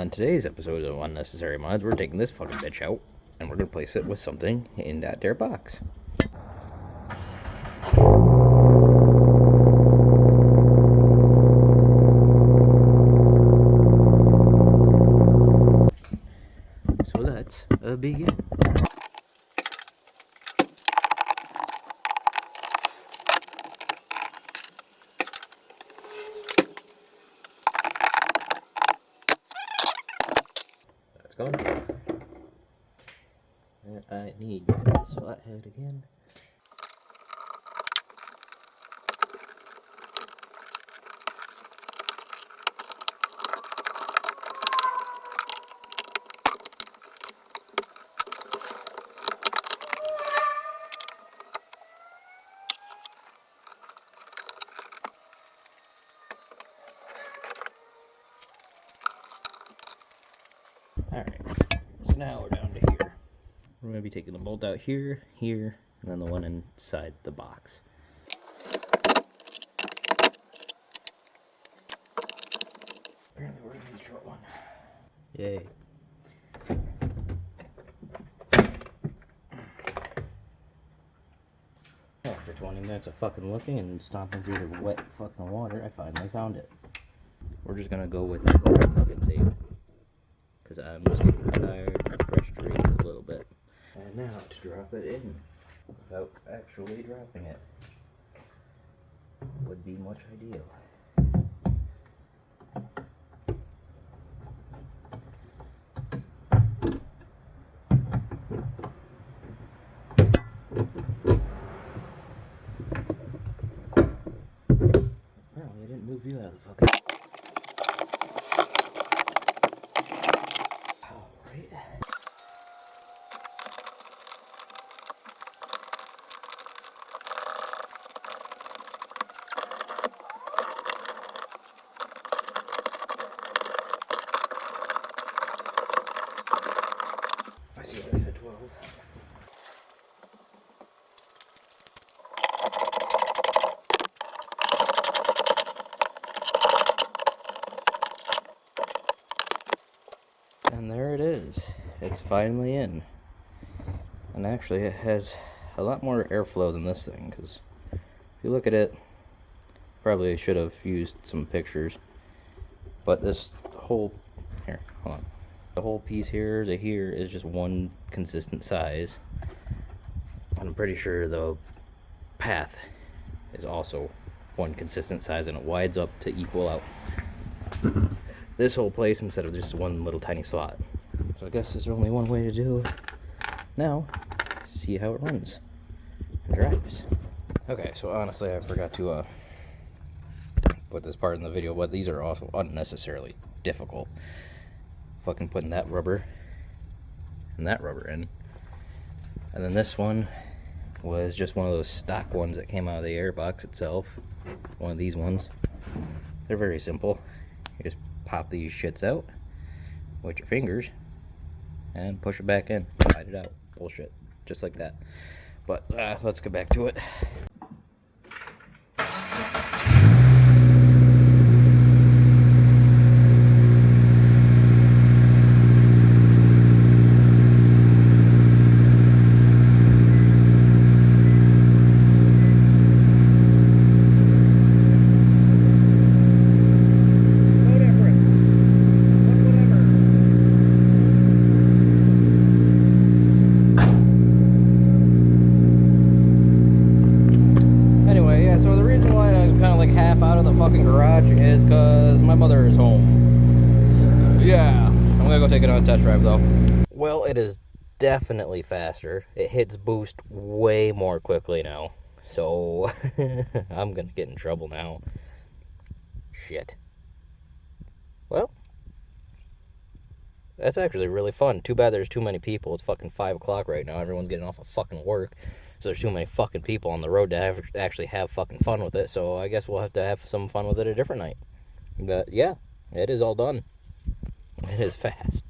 On today's episode of Unnecessary Mods, we're taking this fucking bitch out, and we're gonna place it with something in that there box. So let's begin. That's gone. And I need this flathead again. Alright, so now we're down to here. We're going to be taking the bolt out here, here, and then the one inside the box. Apparently we're going to need a short one. Yay. After 20 minutes of fucking looking and stomping through the wet fucking water, I finally found it. We're just going to go with it. Fucking save. Because I'm just getting tired and frustrated a little bit. And now to drop it in without actually dropping it would be much ideal. Apparently I didn't move you out of the fucking... I see what I said, 12. And there it is. It's finally in. And actually it has a lot more airflow than this thing, because if you look at it, probably should have used some pictures. But this whole, here, hold on. The whole piece here to here is just one consistent size. And I'm pretty sure the path is also one consistent size, and it wides up to equal out this whole place instead of just one little tiny slot. So I guess there's only one way to do it. Now, see how it runs and drives. Okay, so honestly I forgot to put this part in the video, but these are also unnecessarily difficult. Fucking putting that rubber and that rubber in. And then this one was just one of those stock ones that came out of the airbox itself. One of these ones. They're very simple. You just pop these shits out with your fingers and push it back in. Slide it out. Bullshit. Just like that. But let's get back to it. Fucking garage is because my mother is home. Yeah, I'm gonna go take it on a test drive though. Well, it is definitely faster. It hits boost way more quickly now, so I'm gonna get in trouble now. Shit. Well, that's actually really fun. Too bad there's too many people. It's fucking 5 o'clock right now. Everyone's getting off of fucking work. So there's too many fucking people on the road to actually have fucking fun with it. So I guess we'll have to have some fun with it a different night. But yeah, it is all done. It is fast.